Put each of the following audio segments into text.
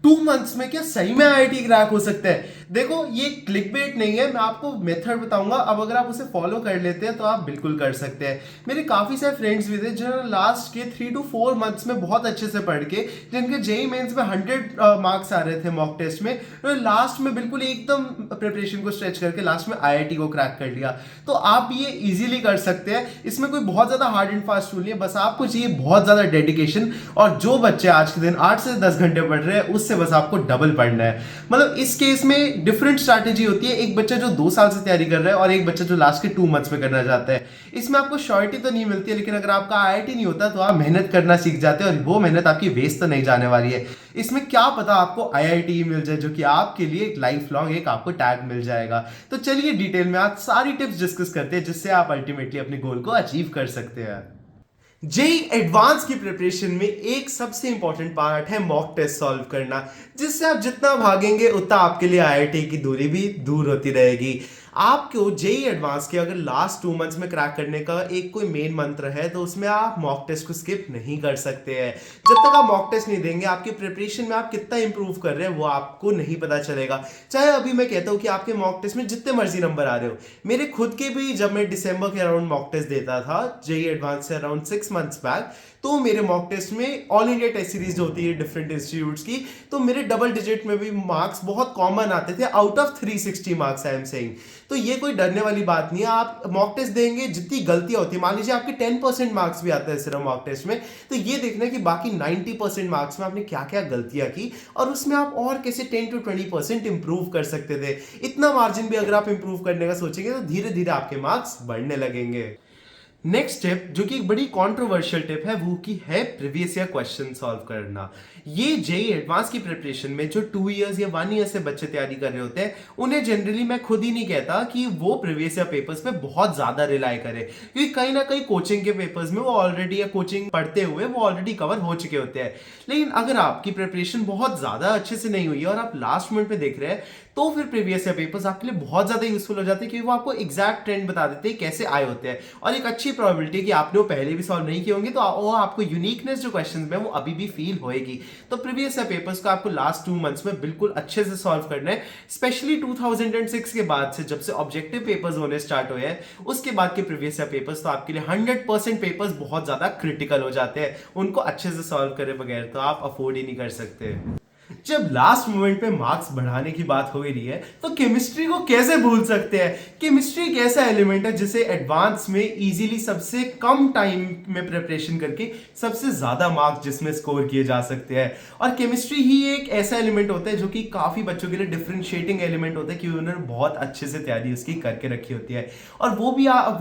2 months में क्या सही में आईआईटी क्रैक हो सकता है? देखो, ये क्लिकबेट नहीं है, मैं आपको मेथड बताऊंगा। अब अगर आप उसे फॉलो कर लेते हैं तो आप बिल्कुल कर सकते हैं। मेरे काफी सारे फ्रेंड्स भी थे जिन्होंने लास्ट के 3 to 4 मंथ्स में बहुत अच्छे से पढ़ के, जिनके जेई मेंस में 100 मार्क्स आ रहे थे मॉक टेस्ट में, तो लास्ट में बिल्कुल एकदम प्रिपरेशन को स्ट्रेच करके लास्ट में आईआईटी को क्रैक कर लिया। तो आप ये इजीली कर सकते हैं। इसमें कोई बहुत ज्यादा हार्ड एंड फास्ट रूल नहीं है, बस आपको चाहिए बहुत ज्यादा डेडिकेशन। और जो बच्चे आज के दिन 8 से 10 घंटे पढ़ रहे हैं, उससे बस आपको डबल पढ़ना है। मतलब इस केस में डिफरेंट स्ट्रैटेजी होती है। एक बच्चा जो 2 साल से तैयारी कर रहा है और एक बच्चा जो लास्ट के 2 मंथ्स में करना चाहता है। इसमें आपको श्योरिटी तो नहीं मिलती है, लेकिन अगर आपका आईआईटी नहीं होता तो आप मेहनत करना सीख जाते हैं और वो मेहनत आपकी वेस्ट तो नहीं जाने वाली है। इसमें क्या पता आपको आईआईटी मिल जाए, जो कि आपके लिए एक लाइफ लॉन्ग एक आपको टैग मिल जाएगा। तो चलिए डिटेल में आज सारी टिप्स डिस्कस करते हैं, जिससे आप अल्टीमेटली अपने गोल को अचीव कर सकते हैं। जेई एडवांस की प्रिपरेशन में एक सबसे इंपॉर्टेंट पार्ट है मॉक टेस्ट सॉल्व करना, जिससे आप जितना भागेंगे उतना आपके लिए आईआईटी की दूरी भी दूर होती रहेगी। आपको जेई एडवांस के अगर लास्ट 2 मंथ्स में क्रैक करने का एक कोई मेन मंत्र है, तो उसमें आप मॉक टेस्ट को स्किप नहीं कर सकते हैं। जब तक आप मॉक टेस्ट नहीं देंगे, आपकी प्रिपरेशन में आप कितना इंप्रूव कर रहे हैं वो आपको नहीं पता चलेगा। चाहे अभी मैं कहता हूं कि आपके मॉक टेस्ट में जितने मर्जी नंबर आ रहे हो, मेरे खुद के भी जब मैं दिसंबर के अराउंड मॉक टेस्ट देता था जेई एडवांस से अराउंड 6 मंथ्स बैक, तो मेरे मॉक टेस्ट में ऑल इंडिया टेस्ट सीरीज जो होती है डिफरेंट इंस्टीट्यूट्स की, तो मेरे डबल डिजिट में भी मार्क्स बहुत कॉमन आते थे out of 360 marks. I am saying, तो ये कोई डरने वाली बात नहीं है। आप मॉक टेस्ट देंगे, जितनी गलतियां होती है, मान लीजिए आपके 10% मार्क्स भी आते हैं सिर्फ मॉक टेस्ट में, तो ये देखना है कि बाकी 90% मार्क्स में आपने क्या क्या गलतियां की और उसमें आप और कैसे 10 to 20% इंप्रूव कर सकते थे। इतना मार्जिन भी अगर आप इंप्रूव करने का सोचेंगे तो धीरे धीरे आपके मार्क्स बढ़ने लगेंगे। नेक्स्ट टिप, जो कि एक बड़ी कंट्रोवर्शियल टिप है, वो की है प्रीवियस ईयर क्वेश्चन सॉल्व करना। ये जेई एडवांस की प्रिपरेशन में जो 2 इयर्स या 1 ईयर से बच्चे तैयारी कर रहे होते हैं, उन्हें जनरली मैं खुद ही नहीं कहता कि वो प्रीवियस ईयर पेपर्स पे बहुत ज्यादा रिलाई करे, क्योंकि कहीं ना कहीं कोचिंग के पेपर्स में वो ऑलरेडी, या कोचिंग पढ़ते हुए वो ऑलरेडी कवर हो चुके होते हैं। लेकिन अगर आपकी प्रिपरेशन बहुत ज्यादा अच्छे से नहीं हुई है और आप लास्ट मोमेंट पे देख रहे हैं, तो फिर प्रीवियस ईयर पेपर्स आपके लिए बहुत ज्यादा यूजफुल हो जाते हैं, क्योंकि वो आपको एग्जैक्ट ट्रेंड बता देते हैं कैसे आए होते हैं। और एक अच्छी प्रोबेबिलिटी कि आपने वो पहले भी सॉल्व नहीं किए होंगे, तो वो आपको यूनिकनेस जो क्वेश्चंस में वो अभी भी फील होएगी। तो प्रीवियस ईयर पेपर्स को आपको लास्ट 2 मंथ्स में बिल्कुल अच्छे से सॉल्व करना है। स्पेशली 2006 के बाद से, जब से ऑब्जेक्टिव पेपर्स होने स्टार्ट हुए हैं, उसके बाद के प्रीवियस ईयर पेपर्स तो आपके लिए 100% पेपर्स बहुत ज्यादा क्रिटिकल हो जाते हैं। उनको अच्छे से सॉल्व करे बगैर तो आप अफोर्ड ही नहीं कर सकते। जब लास्ट मोमेंट पे मार्क्स बढ़ाने की बात हो ही रही है, तो केमिस्ट्री को कैसे भूल सकते हैं? केमिस्ट्री एक ऐसा एलिमेंट है जिसे एडवांस में इजीली सबसे कम टाइम में प्रिपरेशन करके सबसे ज्यादा मार्क्स जिसमें स्कोर किए जा सकते हैं। और केमिस्ट्री ही एक ऐसा एलिमेंट होता है जो कि काफी बच्चों के लिए डिफरेंशिएटिंग एलिमेंट होता है, क्योंकि उन्होंने बहुत अच्छे से तैयारी उसकी करके रखी होती है। और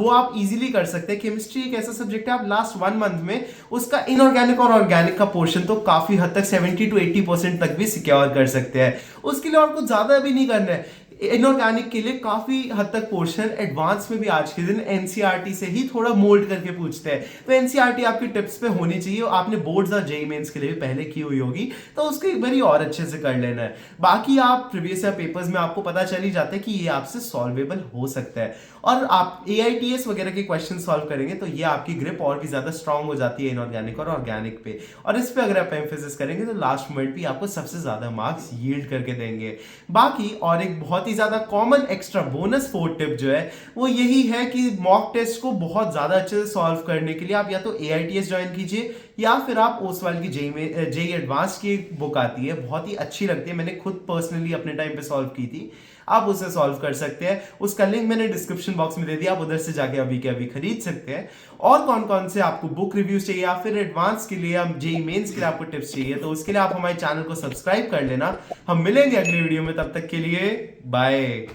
वो आप इजीली कर सकते हैं। केमिस्ट्री एक ऐसा सब्जेक्ट है, आप लास्ट 1 मंथ में उसका इनऑर्गेनिक और ऑर्गेनिक का पोर्शन तो काफी हद तक 70 to 80% तक भी सिक्योर कर सकते हैं। उसके लिए और कुछ ज्यादा भी नहीं करना है। इनऑर्गेनिक के लिए काफी हद तक पोर्शन एडवांस में भी आज के दिन एनसीईआरटी से ही थोड़ा मोल्ड करके पूछते हैं। तो एनसीईआरटी आपकी टिप्स पे होनी चाहिए। आपने बोर्ड्स और जेईई मेंस के लिए भी पहले की हुई होगी, तो उसको एक बारी और अच्छे से कर लेना है। बाकी आप प्रीवियस ईयर पेपर्स में आपको पता चल ही जाता है कि ये आपसे सॉल्वेबल हो सकता है। और आप एआईटीएस वगैरह के क्वेश्चन सॉल्व करेंगे तो ये आपकी ग्रिप और भी ज्यादा स्ट्रांग हो जाती है इनऑर्गेनिक और ऑर्गेनिक पे। और इस पे अगर आप एम्फेसिस करेंगे तो लास्ट मोमेंट भी आपको सबसे ज्यादा मार्क्स यील्ड करके देंगे। बाकी और एक बहुत ही ज्यादा common extra bonus 4th tip जो है, वो यही है कि मॉक टेस्ट को बहुत ज्यादा अच्छे से सॉल्व करने के लिए आप या तो एआईटीएस ज्वाइन कीजिए, या फिर आप ओसवाल की जेईई एडवांस की बुक आती है, बहुत ही अच्छी लगती है। मैंने खुद पर्सनली अपने टाइम पे सॉल्व की थी। आप उसे सॉल्व कर सकते हैं। उसका लिंक मैंने डिस्क्रिप्शन बॉक्स में दे दिया, आप उधर से जाके अभी के अभी खरीद सकते हैं। और कौन कौन से आपको बुक रिव्यूज चाहिए, या फिर एडवांस के लिए या जेईई मेंस के लिए आपको टिप्स चाहिए, तो उसके लिए आप हमारे चैनल को सब्सक्राइब कर लेना। हम मिलेंगे अगली वीडियो में, तब तक के लिए बाय।